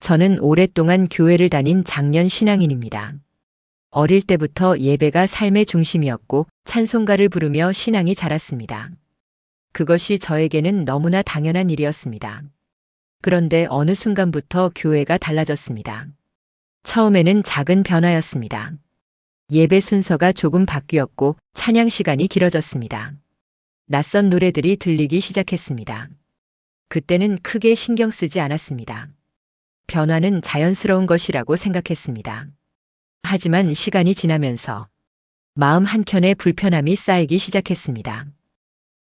저는 오랫동안 교회를 다닌 장년 신앙인입니다. 어릴 때부터 예배가 삶의 중심이었고 찬송가를 부르며 신앙이 자랐습니다. 그것이 저에게는 너무나 당연한 일이었습니다. 그런데 어느 순간부터 교회가 달라졌습니다. 처음에는 작은 변화였습니다. 예배 순서가 조금 바뀌었고 찬양 시간이 길어졌습니다. 낯선 노래들이 들리기 시작했습니다. 그때는 크게 신경 쓰지 않았습니다. 변화는 자연스러운 것이라고 생각했습니다. 하지만 시간이 지나면서 마음 한켠에 불편함이 쌓이기 시작했습니다.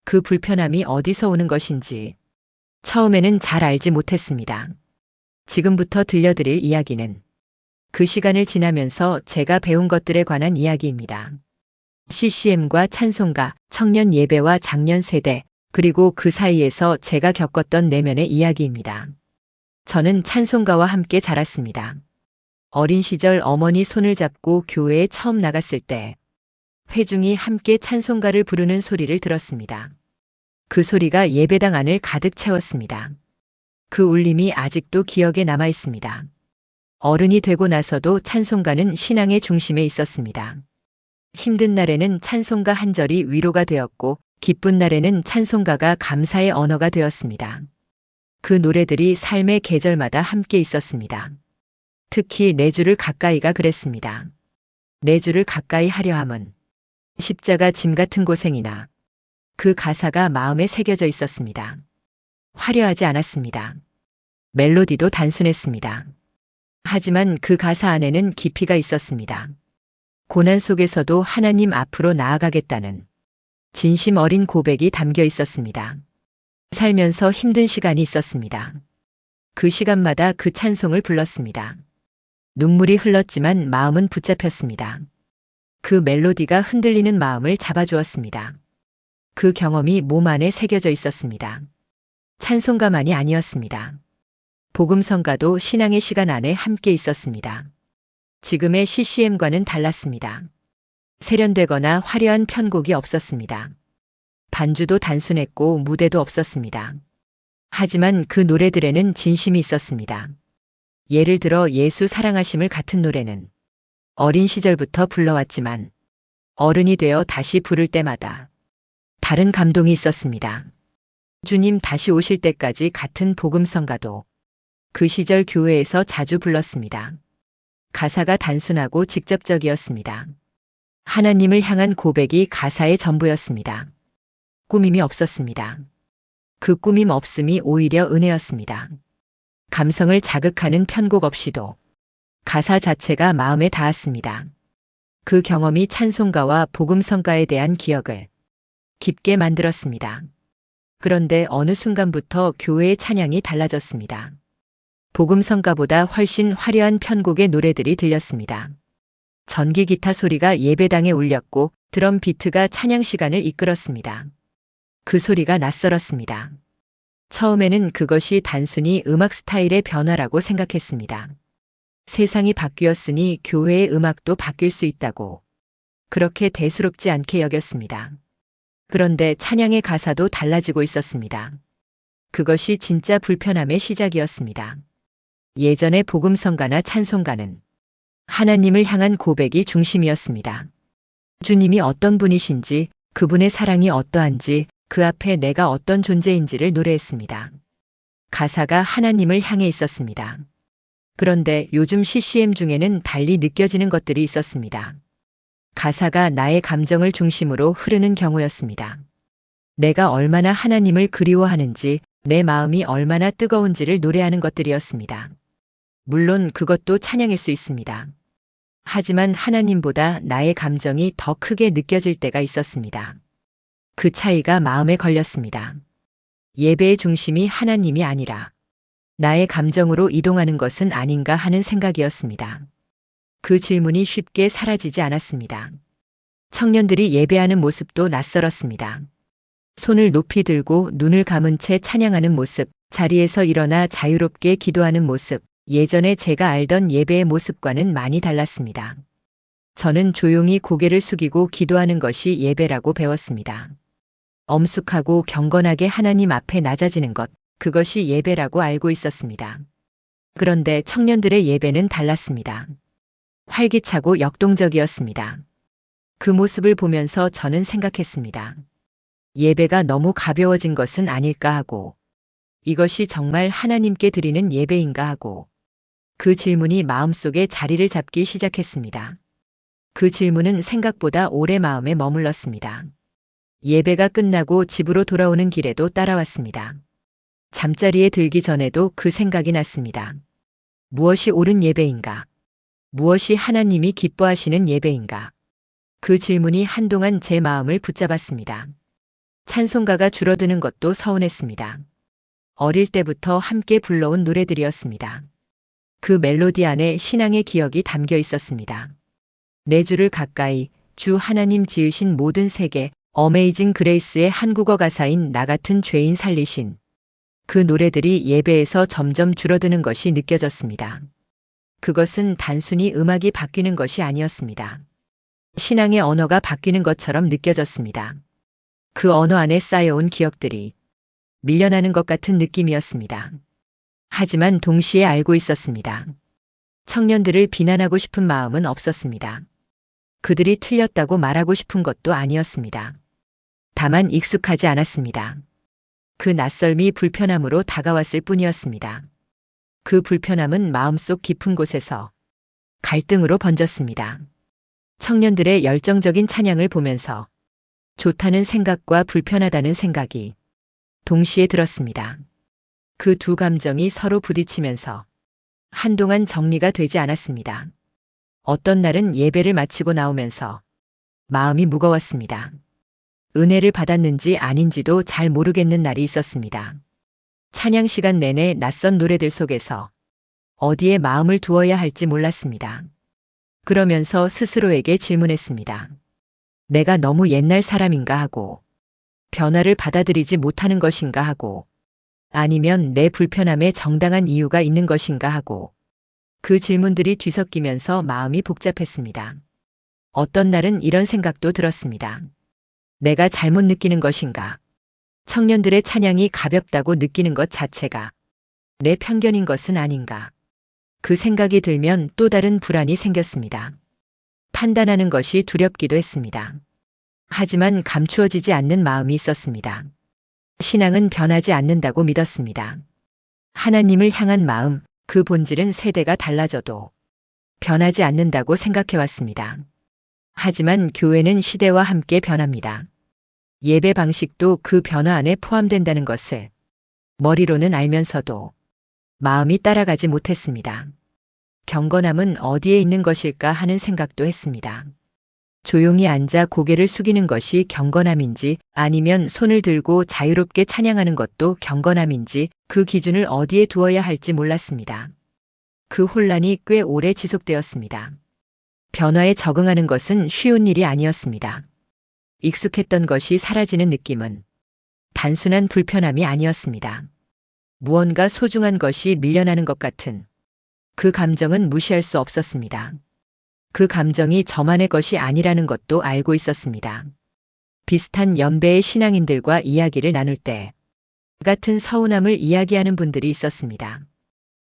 그 불편함이 어디서 오는 것인지 처음에는 잘 알지 못했습니다. 지금부터 들려드릴 이야기는 그 시간을 지나면서 제가 배운 것들에 관한 이야기입니다. CCM과 찬송가, 청년 예배와 장년 세대, 그리고 그 사이에서 제가 겪었던 내면의 이야기입니다. 저는 찬송가와 함께 자랐습니다. 어린 시절 어머니 손을 잡고 교회에 처음 나갔을 때 회중이 함께 찬송가를 부르는 소리를 들었습니다. 그 소리가 예배당 안을 가득 채웠습니다. 그 울림이 아직도 기억에 남아 있습니다. 어른이 되고 나서도 찬송가는 신앙의 중심에 있었습니다. 힘든 날에는 찬송가 한 절이 위로가 되었고 기쁜 날에는 찬송가가 감사의 언어가 되었습니다. 그 노래들이 삶의 계절마다 함께 있었습니다. 특히 내 주를 가까이가 그랬습니다. 내 주를 가까이 하려 함은 십자가 짐 같은 고생이나 그 가사가 마음에 새겨져 있었습니다. 화려하지 않았습니다. 멜로디도 단순했습니다. 하지만 그 가사 안에는 깊이가 있었습니다. 고난 속에서도 하나님 앞으로 나아가겠다는 진심 어린 고백이 담겨 있었습니다. 살면서 힘든 시간이 있었습니다. 그 시간마다 그 찬송을 불렀습니다. 눈물이 흘렀지만 마음은 붙잡혔습니다. 그 멜로디가 흔들리는 마음을 잡아주었습니다. 그 경험이 몸 안에 새겨져 있었습니다. 찬송가만이 아니었습니다. 복음성가도 신앙의 시간 안에 함께 있었습니다. 지금의 CCM과는 달랐습니다. 세련되거나 화려한 편곡이 없었습니다. 반주도 단순했고 무대도 없었습니다. 하지만 그 노래들에는 진심이 있었습니다. 예를 들어 예수 사랑하심을 같은 노래는 어린 시절부터 불러왔지만 어른이 되어 다시 부를 때마다 다른 감동이 있었습니다. 주님 다시 오실 때까지 같은 복음성가도 그 시절 교회에서 자주 불렀습니다. 가사가 단순하고 직접적이었습니다. 하나님을 향한 고백이 가사의 전부였습니다. 꾸밈이 없었습니다. 그 꾸밈 없음이 오히려 은혜였습니다. 감성을 자극하는 편곡 없이도 가사 자체가 마음에 닿았습니다. 그 경험이 찬송가와 복음성가에 대한 기억을 깊게 만들었습니다. 그런데 어느 순간부터 교회의 찬양이 달라졌습니다. 복음성가보다 훨씬 화려한 편곡의 노래들이 들렸습니다. 전기 기타 소리가 예배당에 울렸고 드럼 비트가 찬양 시간을 이끌었습니다. 그 소리가 낯설었습니다. 처음에는 그것이 단순히 음악 스타일의 변화라고 생각했습니다. 세상이 바뀌었으니 교회의 음악도 바뀔 수 있다고 그렇게 대수롭지 않게 여겼습니다. 그런데 찬양의 가사도 달라지고 있었습니다. 그것이 진짜 불편함의 시작이었습니다. 예전의 복음성가나 찬송가는 하나님을 향한 고백이 중심이었습니다. 주님이 어떤 분이신지, 그분의 사랑이 어떠한지, 그 앞에 내가 어떤 존재인지를 노래했습니다. 가사가 하나님을 향해 있었습니다. 그런데 요즘 CCM 중에는 달리 느껴지는 것들이 있었습니다. 가사가 나의 감정을 중심으로 흐르는 경우였습니다. 내가 얼마나 하나님을 그리워하는지, 내 마음이 얼마나 뜨거운지를 노래하는 것들이었습니다. 물론 그것도 찬양일 수 있습니다. 하지만 하나님보다 나의 감정이 더 크게 느껴질 때가 있었습니다. 그 차이가 마음에 걸렸습니다. 예배의 중심이 하나님이 아니라 나의 감정으로 이동하는 것은 아닌가 하는 생각이었습니다. 그 질문이 쉽게 사라지지 않았습니다. 청년들이 예배하는 모습도 낯설었습니다. 손을 높이 들고 눈을 감은 채 찬양하는 모습, 자리에서 일어나 자유롭게 기도하는 모습, 예전에 제가 알던 예배의 모습과는 많이 달랐습니다. 저는 조용히 고개를 숙이고 기도하는 것이 예배라고 배웠습니다. 엄숙하고 경건하게 하나님 앞에 낮아지는 것, 그것이 예배라고 알고 있었습니다. 그런데 청년들의 예배는 달랐습니다. 활기차고 역동적이었습니다. 그 모습을 보면서 저는 생각했습니다. 예배가 너무 가벼워진 것은 아닐까 하고, 이것이 정말 하나님께 드리는 예배인가 하고, 그 질문이 마음속에 자리를 잡기 시작했습니다. 그 질문은 생각보다 오래 마음에 머물렀습니다. 예배가 끝나고 집으로 돌아오는 길에도 따라왔습니다. 잠자리에 들기 전에도 그 생각이 났습니다. 무엇이 옳은 예배인가? 무엇이 하나님이 기뻐하시는 예배인가? 그 질문이 한동안 제 마음을 붙잡았습니다. 찬송가가 줄어드는 것도 서운했습니다. 어릴 때부터 함께 불러온 노래들이었습니다. 그 멜로디 안에 신앙의 기억이 담겨 있었습니다. 내 주를 가까이, 주 하나님 지으신 모든 세계, 어메이징 그레이스의 한국어 가사인 나 같은 죄인 살리신. 그 노래들이 예배에서 점점 줄어드는 것이 느껴졌습니다. 그것은 단순히 음악이 바뀌는 것이 아니었습니다. 신앙의 언어가 바뀌는 것처럼 느껴졌습니다. 그 언어 안에 쌓여온 기억들이 밀려나는 것 같은 느낌이었습니다. 하지만 동시에 알고 있었습니다. 청년들을 비난하고 싶은 마음은 없었습니다. 그들이 틀렸다고 말하고 싶은 것도 아니었습니다. 다만 익숙하지 않았습니다. 그 낯설미 불편함으로 다가왔을 뿐이었습니다. 그 불편함은 마음속 깊은 곳에서 갈등으로 번졌습니다. 청년들의 열정적인 찬양을 보면서 좋다는 생각과 불편하다는 생각이 동시에 들었습니다. 그 두 감정이 서로 부딪히면서 한동안 정리가 되지 않았습니다. 어떤 날은 예배를 마치고 나오면서 마음이 무거웠습니다. 은혜를 받았는지 아닌지도 잘 모르겠는 날이 있었습니다. 찬양 시간 내내 낯선 노래들 속에서 어디에 마음을 두어야 할지 몰랐습니다. 그러면서 스스로에게 질문했습니다. 내가 너무 옛날 사람인가 하고, 변화를 받아들이지 못하는 것인가 하고, 아니면 내 불편함에 정당한 이유가 있는 것인가 하고, 그 질문들이 뒤섞이면서 마음이 복잡했습니다. 어떤 날은 이런 생각도 들었습니다. 내가 잘못 느끼는 것인가? 청년들의 찬양이 가볍다고 느끼는 것 자체가 내 편견인 것은 아닌가? 그 생각이 들면 또 다른 불안이 생겼습니다. 판단하는 것이 두렵기도 했습니다. 하지만 감추어지지 않는 마음이 있었습니다. 신앙은 변하지 않는다고 믿었습니다. 하나님을 향한 마음, 그 본질은 세대가 달라져도 변하지 않는다고 생각해왔습니다. 하지만 교회는 시대와 함께 변합니다. 예배 방식도 그 변화 안에 포함된다는 것을 머리로는 알면서도 마음이 따라가지 못했습니다. 경건함은 어디에 있는 것일까 하는 생각도 했습니다. 조용히 앉아 고개를 숙이는 것이 경건함인지 아니면 손을 들고 자유롭게 찬양하는 것도 경건함인지 그 기준을 어디에 두어야 할지 몰랐습니다. 그 혼란이 꽤 오래 지속되었습니다. 변화에 적응하는 것은 쉬운 일이 아니었습니다. 익숙했던 것이 사라지는 느낌은 단순한 불편함이 아니었습니다. 무언가 소중한 것이 밀려나는 것 같은 그 감정은 무시할 수 없었습니다. 그 감정이 저만의 것이 아니라는 것도 알고 있었습니다. 비슷한 연배의 신앙인들과 이야기를 나눌 때 같은 서운함을 이야기하는 분들이 있었습니다.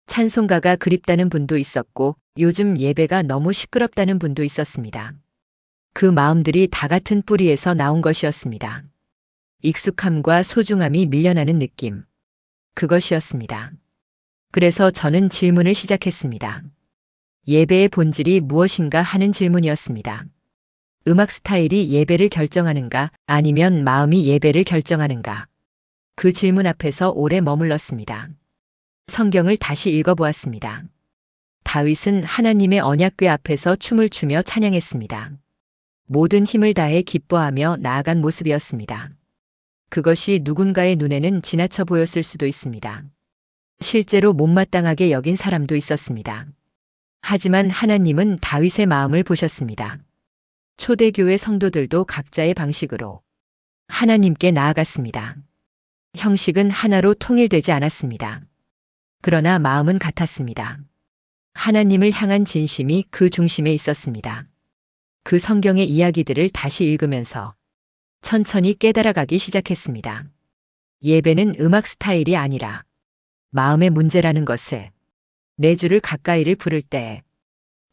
찬송가가 그립다는 분도 있었고 요즘 예배가 너무 시끄럽다는 분도 있었습니다. 그 마음들이 다 같은 뿌리에서 나온 것이었습니다. 익숙함과 소중함이 밀려나는 느낌. 그것이었습니다. 그래서 저는 질문을 시작했습니다. 예배의 본질이 무엇인가 하는 질문이었습니다. 음악 스타일이 예배를 결정하는가 아니면 마음이 예배를 결정하는가. 그 질문 앞에서 오래 머물렀습니다. 성경을 다시 읽어보았습니다. 다윗은 하나님의 언약궤 앞에서 춤을 추며 찬양했습니다. 모든 힘을 다해 기뻐하며 나아간 모습이었습니다. 그것이 누군가의 눈에는 지나쳐 보였을 수도 있습니다. 실제로 못마땅하게 여긴 사람도 있었습니다. 하지만 하나님은 다윗의 마음을 보셨습니다. 초대교회 성도들도 각자의 방식으로 하나님께 나아갔습니다. 형식은 하나로 통일되지 않았습니다. 그러나 마음은 같았습니다. 하나님을 향한 진심이 그 중심에 있었습니다. 그 성경의 이야기들을 다시 읽으면서 천천히 깨달아가기 내 주를 가까이를 부를 때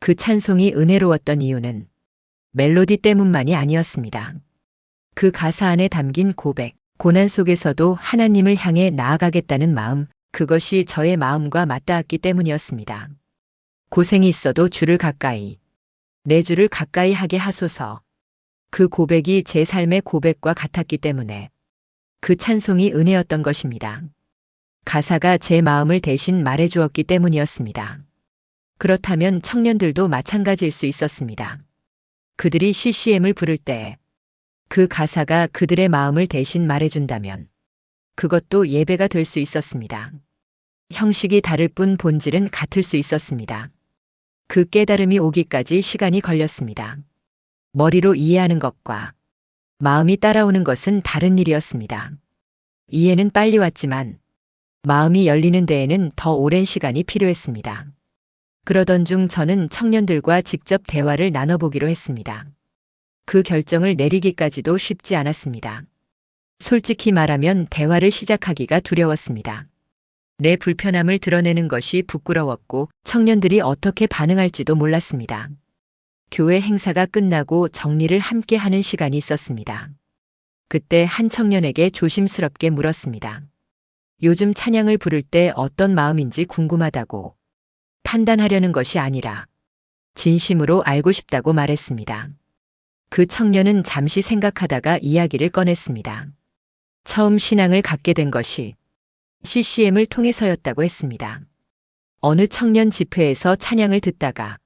그 찬송이 은혜로웠던 이유는 멜로디 때문만이 아니었습니다. 그 가사 안에 담긴 고백, 고난 속에서도 하나님을 향해 나아가겠다는 마음, 그것이 저의 마음과 맞닿았기 때문이었습니다. 고생이 있어도 주를 가까이, 내 주를 가까이 하게 하소서. 그 고백이 제 삶의 고백과 같았기 때문에 그 찬송이 은혜였던 것입니다. 가사가 제 마음을 대신 말해주었기 때문이었습니다. 그렇다면 청년들도 마찬가지일 수 있었습니다. 그들이 CCM을 부를 때 그 가사가 그들의 마음을 대신 말해준다면 그것도 예배가 될 수 있었습니다. 형식이 다를 뿐 본질은 같을 수 있었습니다. 그 깨달음이 오기까지 시간이 걸렸습니다. 머리로 이해하는 것과 마음이 따라오는 것은 다른 일이었습니다. 이해는 빨리 왔지만 마음이 열리는 데에는 더 오랜 시간이 필요했습니다. 그러던 중 저는 청년들과 직접 대화를 나눠보기로 했습니다. 그 결정을 내리기까지도 쉽지 않았습니다. 솔직히 말하면 대화를 시작하기가 두려웠습니다. 내 불편함을 드러내는 것이 부끄러웠고 청년들이 어떻게 반응할지도 몰랐습니다. 교회 행사가 끝나고 정리를 함께 하는 시간이 있었습니다. 그때 한 청년에게 조심스럽게 물었습니다. 요즘 찬양을 부를 때 어떤 마음인지 궁금하다고. 판단하려는 것이 아니라 진심으로 알고 싶다고 말했습니다. 그 청년은 잠시 생각하다가 이야기를 꺼냈습니다. 처음 신앙을 갖게 된 것이 CCM을 통해서였다고 했습니다. 어느 청년 집회에서 찬양을 듣다가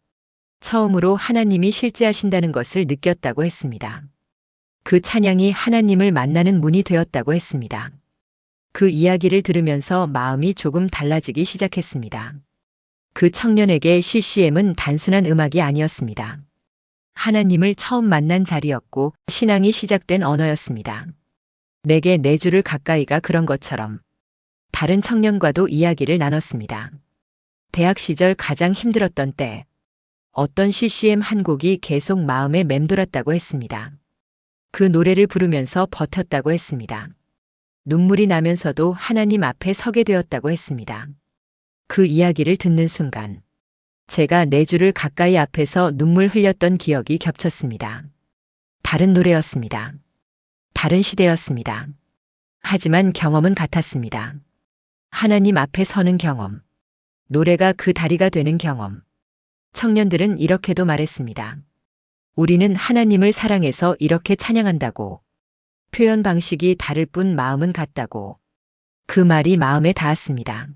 처음으로 하나님이 실제하신다는 것을 느꼈다고 했습니다. 그 찬양이 하나님을 만나는 문이 되었다고 했습니다. 그 이야기를 들으면서 마음이 조금 달라지기 시작했습니다. 그 청년에게 CCM은 단순한 음악이 아니었습니다. 하나님을 처음 만난 자리였고 신앙이 시작된 언어였습니다. 내게 내 주를 가까이가 그런 것처럼 다른 청년과도 이야기를 나눴습니다. 대학 시절 가장 힘들었던 때 어떤 CCM 한 곡이 계속 마음에 맴돌았다고 했습니다. 그 노래를 부르면서 버텼다고 했습니다. 눈물이 나면서도 하나님 앞에 서게 되었다고 했습니다. 그 이야기를 듣는 순간 제가 내 주를 가까이 앞에서 눈물 흘렸던 기억이 겹쳤습니다. 다른 노래였습니다. 다른 시대였습니다. 하지만 경험은 같았습니다. 하나님 앞에 서는 경험. 노래가 그 다리가 되는 경험. 청년들은 이렇게도 말했습니다. 우리는 하나님을 사랑해서 이렇게 찬양한다고. 표현 방식이 다를 뿐 마음은 같다고. 그 말이 마음에 닿았습니다.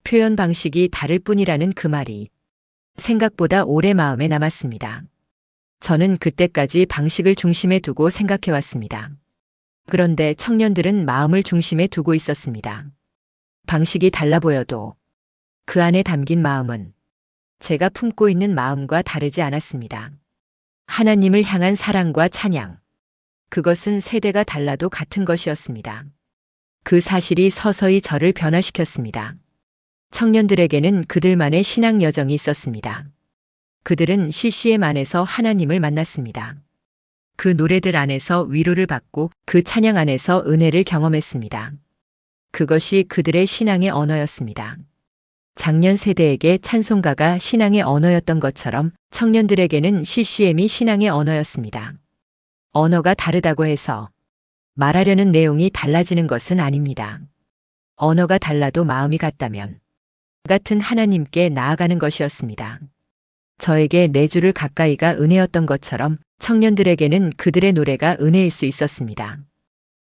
표현 방식이 다를 뿐이라는 그 말이 생각보다 오래 마음에 남았습니다. 저는 그때까지 방식을 중심에 두고 생각해왔습니다. 그런데 청년들은 마음을 중심에 두고 있었습니다. 방식이 달라 보여도 그 안에 담긴 마음은 제가 품고 있는 마음과 다르지 않았습니다. 하나님을 향한 사랑과 찬양. 그것은 세대가 달라도 같은 것이었습니다. 그 사실이 서서히 저를 변화시켰습니다. 청년들에게는 그들만의 신앙 여정이 있었습니다. 그들은 CCM 안에서 하나님을 만났습니다. 그 노래들 안에서 위로를 받고 그 찬양 안에서 은혜를 경험했습니다. 그것이 그들의 신앙의 언어였습니다. 작년 세대에게 찬송가가 신앙의 언어였던 것처럼 청년들에게는 CCM이 신앙의 언어였습니다. 언어가 다르다고 해서 말하려는 내용이 달라지는 것은 아닙니다. 언어가 달라도 마음이 같다면 같은 하나님께 나아가는 것이었습니다. 저에게 내 주를 가까이가 은혜였던 것처럼 청년들에게는 그들의 노래가 은혜일 수 있었습니다.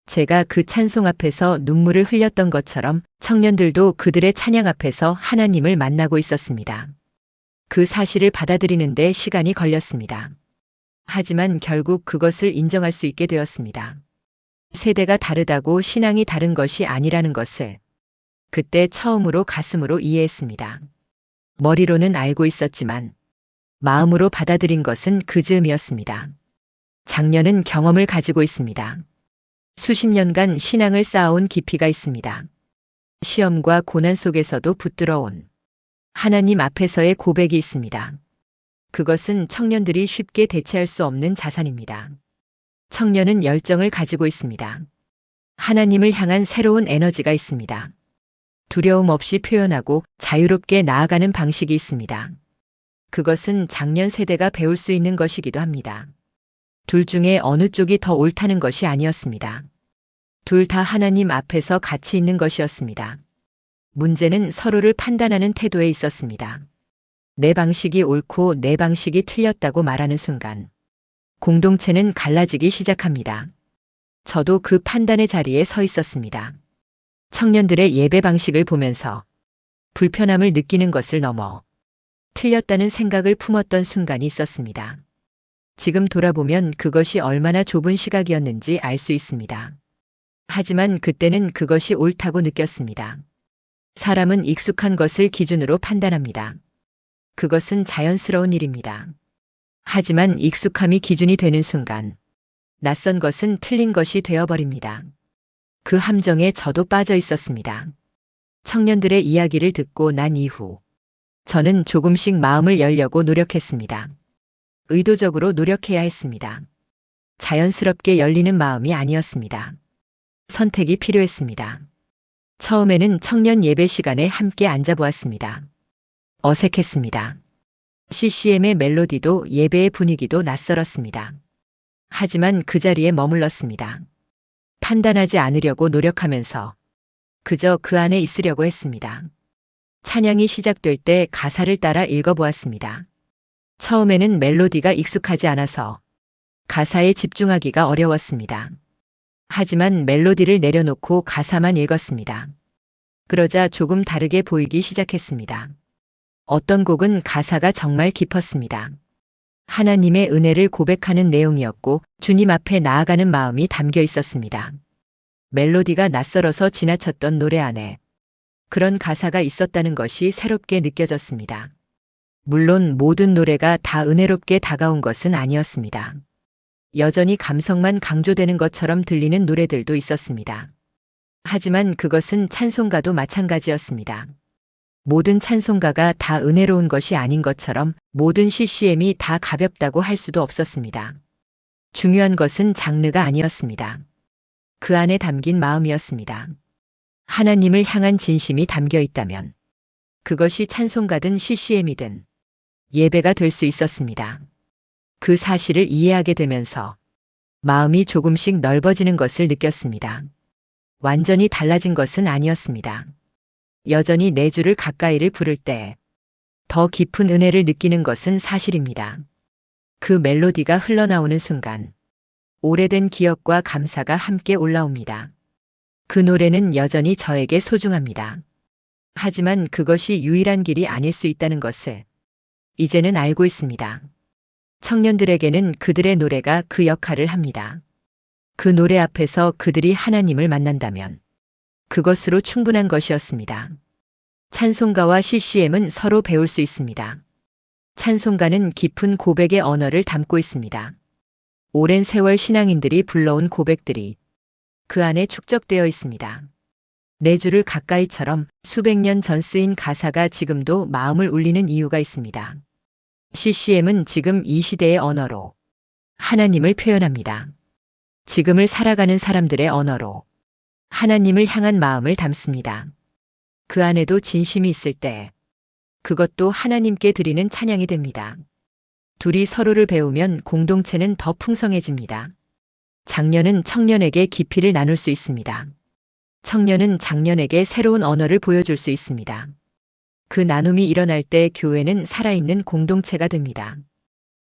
제가 그 찬송 앞에서 눈물을 흘렸던 것처럼 청년들도 그들의 찬양 앞에서 하나님을 만나고 있었습니다. 그 사실을 받아들이는데 시간이 걸렸습니다. 하지만 결국 그것을 인정할 수 있게 되었습니다. 세대가 다르다고 신앙이 다른 것이 아니라는 것을 그때 처음으로 가슴으로 이해했습니다. 머리로는 알고 있었지만 마음으로 받아들인 것은 그 즈음이었습니다. 작년은 경험을 가지고 있습니다. 수십 년간 신앙을 쌓아온 깊이가 있습니다. 시험과 고난 속에서도 붙들어온 하나님 앞에서의 고백이 있습니다. 그것은 청년들이 쉽게 대체할 수 없는 자산입니다. 청년은 열정을 가지고 있습니다. 하나님을 향한 새로운 에너지가 있습니다. 두려움 없이 표현하고 자유롭게 나아가는 방식이 있습니다. 그것은 작년 세대가 배울 수 있는 것이기도 합니다. 둘 중에 어느 쪽이 더 옳다는 것이 아니었습니다. 둘 다 하나님 앞에서 가치 있는 것이었습니다. 문제는 서로를 판단하는 태도에 있었습니다. 내 방식이 옳고 내 방식이 틀렸다고 말하는 순간 공동체는 갈라지기 시작합니다. 저도 그 판단의 자리에 서 있었습니다. 청년들의 예배 방식을 보면서 불편함을 느끼는 것을 넘어 틀렸다는 생각을 품었던 순간이 있었습니다. 지금 돌아보면 그것이 얼마나 좁은 시각이었는지 알 수 있습니다. 하지만 그때는 그것이 옳다고 느꼈습니다. 사람은 익숙한 것을 기준으로 판단합니다. 그것은 자연스러운 일입니다. 하지만 익숙함이 기준이 되는 순간 낯선 것은 틀린 것이 되어버립니다. 그 함정에 저도 빠져 있었습니다. 청년들의 이야기를 듣고 난 이후 저는 조금씩 마음을 열려고 노력했습니다. 의도적으로 노력해야 했습니다. 자연스럽게 열리는 마음이 아니었습니다. 선택이 필요했습니다. 처음에는 청년 예배 시간에 함께 앉아보았습니다. 어색했습니다. CCM의 멜로디도 예배의 분위기도 낯설었습니다. 하지만 그 자리에 머물렀습니다. 판단하지 않으려고 노력하면서 그저 그 안에 있으려고 했습니다. 찬양이 시작될 때 가사를 따라 읽어보았습니다. 처음에는 멜로디가 익숙하지 않아서 가사에 집중하기가 어려웠습니다. 하지만 멜로디를 내려놓고 가사만 읽었습니다. 그러자 조금 다르게 보이기 시작했습니다. 어떤 곡은 가사가 정말 깊었습니다. 하나님의 은혜를 고백하는 내용이었고 주님 앞에 나아가는 마음이 담겨 있었습니다. 멜로디가 낯설어서 지나쳤던 노래 안에 그런 가사가 있었다는 것이 새롭게 느껴졌습니다. 물론 모든 노래가 다 은혜롭게 다가온 것은 아니었습니다. 여전히 감성만 강조되는 것처럼 들리는 노래들도 있었습니다. 하지만 그것은 찬송가도 마찬가지였습니다. 모든 찬송가가 다 은혜로운 것이 아닌 것처럼 모든 CCM이 다 가볍다고 할 수도 없었습니다. 중요한 것은 장르가 아니었습니다. 그 안에 담긴 마음이었습니다. 하나님을 향한 진심이 담겨 있다면 그것이 찬송가든 CCM이든 예배가 될 수 있었습니다. 그 사실을 이해하게 되면서 마음이 조금씩 넓어지는 것을 느꼈습니다. 완전히 달라진 것은 아니었습니다. 여전히 내 주를 가까이를 부를 때 더 깊은 은혜를 느끼는 것은 사실입니다. 그 멜로디가 흘러나오는 순간 오래된 기억과 감사가 함께 올라옵니다. 그 노래는 여전히 저에게 소중합니다. 하지만 그것이 유일한 길이 아닐 수 있다는 것을 이제는 알고 있습니다. 청년들에게는 그들의 노래가 그 역할을 합니다. 그 노래 앞에서 그들이 하나님을 만난다면 그것으로 충분한 것이었습니다. 찬송가와 CCM은 서로 배울 수 있습니다. 찬송가는 깊은 고백의 언어를 담고 있습니다. 오랜 세월 신앙인들이 불러온 고백들이 그 안에 축적되어 있습니다. 내 주를 가까이처럼 수백 년 전 쓰인 가사가 지금도 마음을 울리는 이유가 있습니다. CCM은 지금 이 시대의 언어로 하나님을 표현합니다. 지금을 살아가는 사람들의 언어로 하나님을 향한 마음을 담습니다. 그 안에도 진심이 있을 때 그것도 하나님께 드리는 찬양이 됩니다. 둘이 서로를 배우면 공동체는 더 풍성해집니다. 장년은 청년에게 깊이를 나눌 수 있습니다. 청년은 장년에게 새로운 언어를 보여줄 수 있습니다. 그 나눔이 일어날 때 교회는 살아있는 공동체가 됩니다.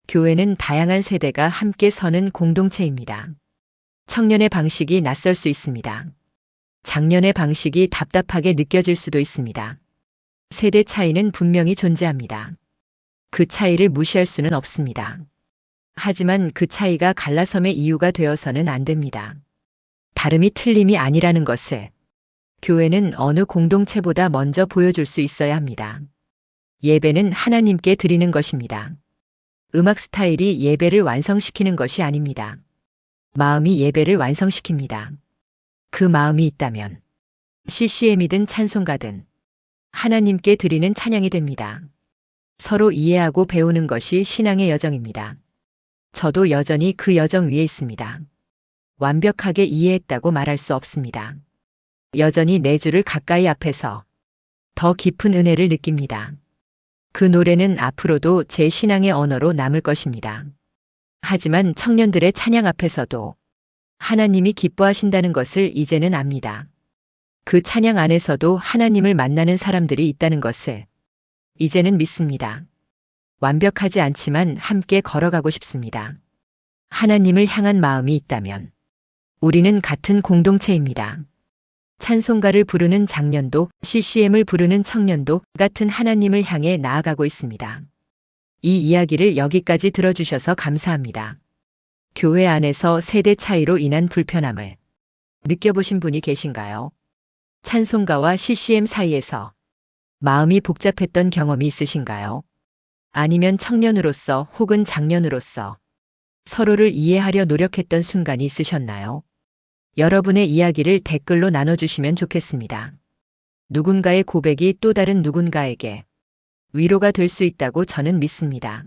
교회는 다양한 세대가 함께 서는 공동체입니다. 청년의 방식이 낯설 수 있습니다. 장년의 방식이 답답하게 느껴질 수도 있습니다. 세대 차이는 분명히 존재합니다. 그 차이를 무시할 수는 없습니다. 하지만 그 차이가 갈라섬의 이유가 되어서는 안 됩니다. 다름이 틀림이 아니라는 것을 교회는 어느 공동체보다 먼저 보여줄 수 있어야 합니다. 예배는 하나님께 드리는 것입니다. 음악 스타일이 예배를 완성시키는 것이 아닙니다. 마음이 예배를 완성시킵니다. 그 마음이 있다면 CCM이든 찬송가든 하나님께 드리는 찬양이 됩니다. 서로 이해하고 배우는 것이 신앙의 여정입니다. 저도 여전히 그 여정 위에 있습니다. 완벽하게 이해했다고 말할 수 없습니다. 여전히 내 주를 가까이 앞에서 더 깊은 은혜를 느낍니다. 그 노래는 앞으로도 제 신앙의 언어로 남을 것입니다. 하지만 청년들의 찬양 앞에서도 하나님이 기뻐하신다는 것을 이제는 압니다. 그 찬양 안에서도 하나님을 만나는 사람들이 있다는 것을 이제는 믿습니다. 완벽하지 않지만 함께 걸어가고 싶습니다. 하나님을 향한 마음이 있다면 우리는 같은 공동체입니다. 찬송가를 부르는 장년도, CCM을 부르는 청년도 같은 하나님을 향해 나아가고 있습니다. 이 이야기를 여기까지 들어주셔서 감사합니다. 교회 안에서 세대 차이로 인한 불편함을 느껴보신 분이 계신가요? 찬송가와 CCM 사이에서 마음이 복잡했던 경험이 있으신가요? 아니면 청년으로서 혹은 장년으로서 서로를 이해하려 노력했던 순간이 있으셨나요? 여러분의 이야기를 댓글로 나눠주시면 좋겠습니다. 누군가의 고백이 또 다른 누군가에게 위로가 될 수 있다고 저는 믿습니다.